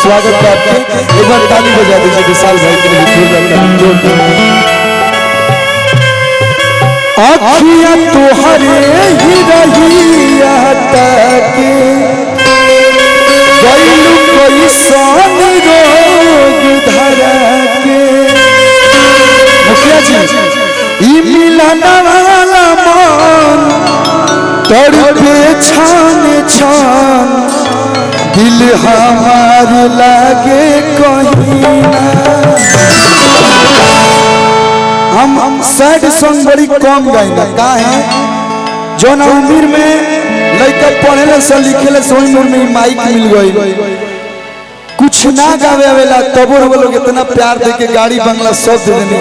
स्वागत है आपके। एक बार ताली बजा दीजिए विशाल भाई के लिए। आँखियाँ तुहरे ही रहिया ताके गइलू कोई सन रोग धरा के। मुखिया जी ई मिलन वाला मन तड़पे छान छान दिल हमार लागे कहीं ना। हम सैड सॉन्ग बड़ी कम गाइना का है जो ना उम्र में लड़का पढ़े से लिखे से उम्र में माइक मिल गई कुछ ना गावे वाला तबो वो लोग इतना प्यार देके गाड़ी बंगला सब दे देने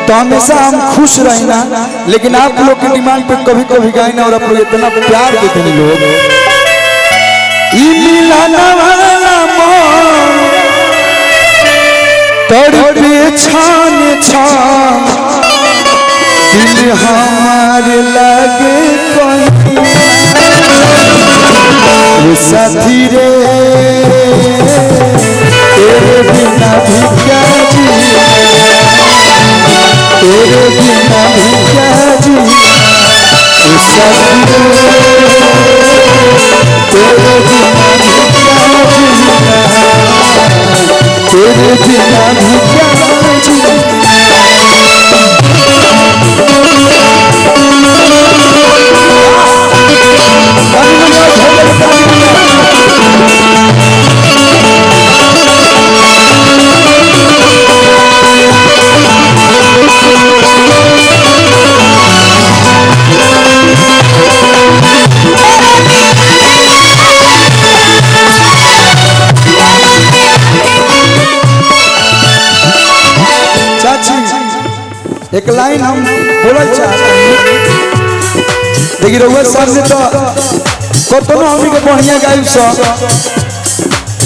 तो हमेशा हम खुश रहना। लेकिन आप लोग के डिमांड पे कभी कभी गाइना और आप लोग इतना प्यार देते हैं लोग। तड़पे छान छान दिल हमार लागे कहीं साथी रे तेरे बिना भी क्या जीना, तेरे बिना भी क्या जीना साथी रे तेरे बिना भी क्या जीना, तेरे बिना भी क्या जीना। एक लाइन हम बोलना चाहते हैं लेकिन रउआ सामने तो कतनो हमनी के बढ़िया गायब सब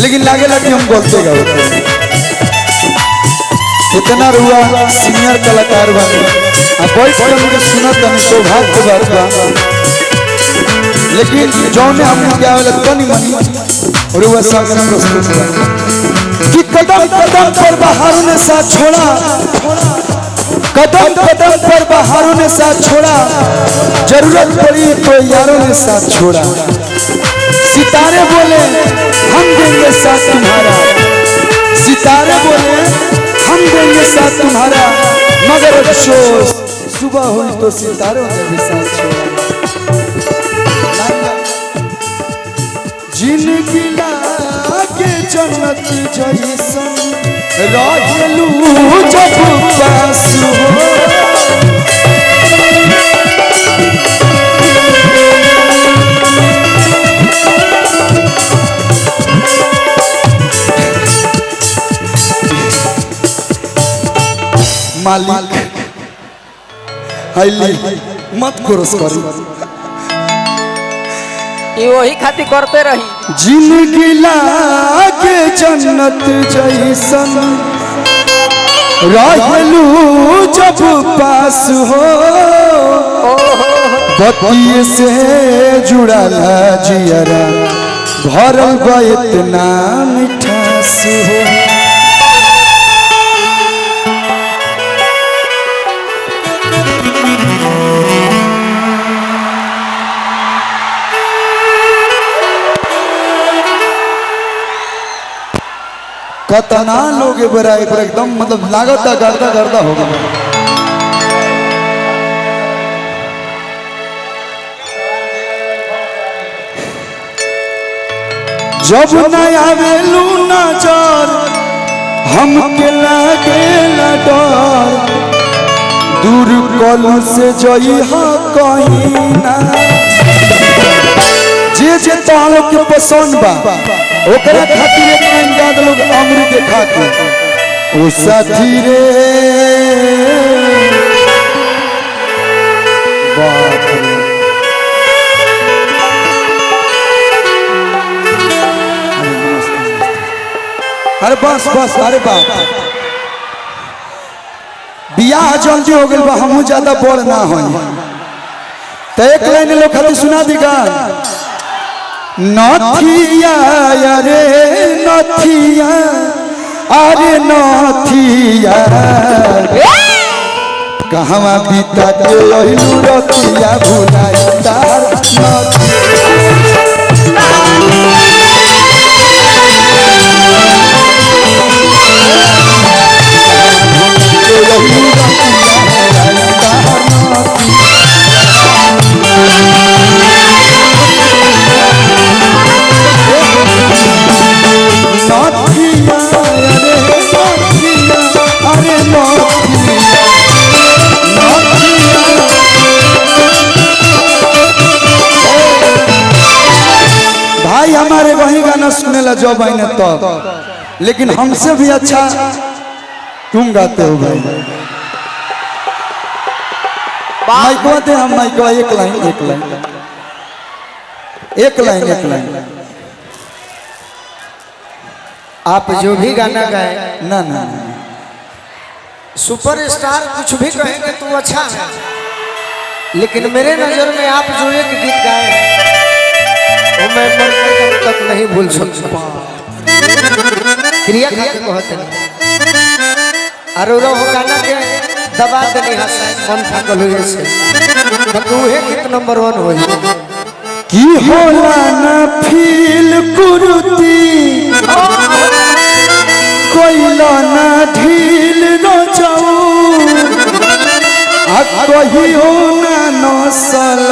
लेकिन लागे कि हम गलते गाते इतना रुआ सीनियर कलाकार बने बैठ के हमके सुनत तनी सौभाग्य के बात बा। लेकिन जौने हमने क्या वाला तनी मनी रुआ सामने प्रस्तुत बा कि कदम कदम पर बहारों ने साथ छोड़ा, कदम कदम पर बहारों ने साथ छोड़ा, जरूरत पड़ी तो यारों ने साथ छोड़ा। सितारे बोले हम देंगे साथ तुम्हारा, सितारे बोले हम देंगे साथ तुम्हारा, मगर अफसोस सुबह हुई तो सितारों ने भी साथ छोड़ा। जिंदगी लागे जन्नत जैसन रहलू जब पास हो, मालिक हाईली मत क्रॉस करी वही खातिर करते रही। जिंदगी लागे जन्नत जैसन रहलू जब पास हो, बतिये से जुड़ाला जियरा भरल बा इतना मिठास हो। कतना लोग बरा एकदम मतलब लागत गर्दा गर्दा हो गया। जब नया वेलू नजर हमके लागे ना डर, दूर कलू से जई हा कहीं ना। जे जे तालो के पसंद बा ओकरा खातिर एक लाइन गा दे लोग अमृत देखा के ओ साथी रे बाप रे। अरे बस बस अरे बाप बियाह जल्दी हो गइल बा हमहू ज्यादा बड़ ना होई तो एक लाइन लोग खातिर सुना दी गा नथिया अरे नथिया अरे नथिया कहवा बीता के अहिलू रतिया भुलाई तार भाई हमारे वही गाना सुने ला जब आईने तब, लेकिन हमसे भी अच्छा तुम गाते हो भाई। माइकवा दे हम माइकवा एक लाइन एक लाइन एक लाइन एक लाइन। आप जो भी गाना गाए ना ना सुपरस्टार कुछ भी कहेंगे तो अच्छा है, लेकिन मेरे नजर में आप जो एक गीत गाए वो मैं मरते दम तक नहीं भूल सकता। क्रिया खाते बहुत है अरोरा हो गाना के दबा देनी हंसा मन फाकल हुए से बाकी वह गीत नंबर 1 हो की होला ना फील कुरुती कोइला ना ढील न जाऊ आ कहियो ना नसल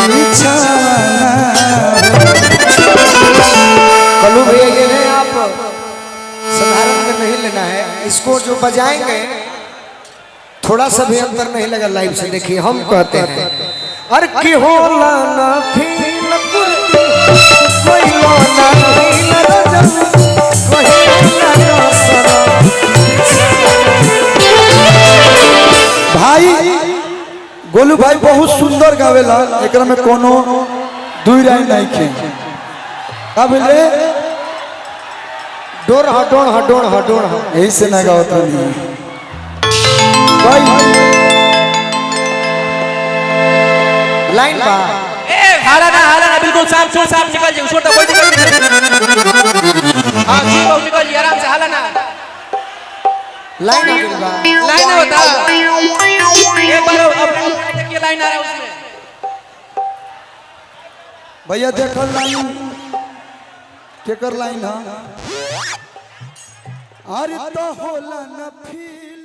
बिछाना। कलू भैया ये नहीं आप साधारण में नहीं लेना है, इसको जो बजाएंगे थोड़ा सा भी अंतर नहीं लगा लाइव से। देखिए हम कहते हैं अरे की होला ना फील कुर्ती कोइला ना ढील न जाऊ कहियो ना नसल। भाई गोलू भाई बहुत सुंदर गावेला, एकरा में कोनो दुई राय नहीं खे। का बोले डोर हडोण यही से ना गावत नहीं भाई। लाइन बा हाला ना बिल्कुल साफ निकल जाए, छोटा कोई दिक्कत नहीं। हाँ जी बहुत निकल जाइए आराम से, हाला ना लाइन बा लाइन बता एक बार अब देखिए लाइन आ रहा है उसमें। भैया देखल लाइन केकर लाइन है अरे तो होला ना फील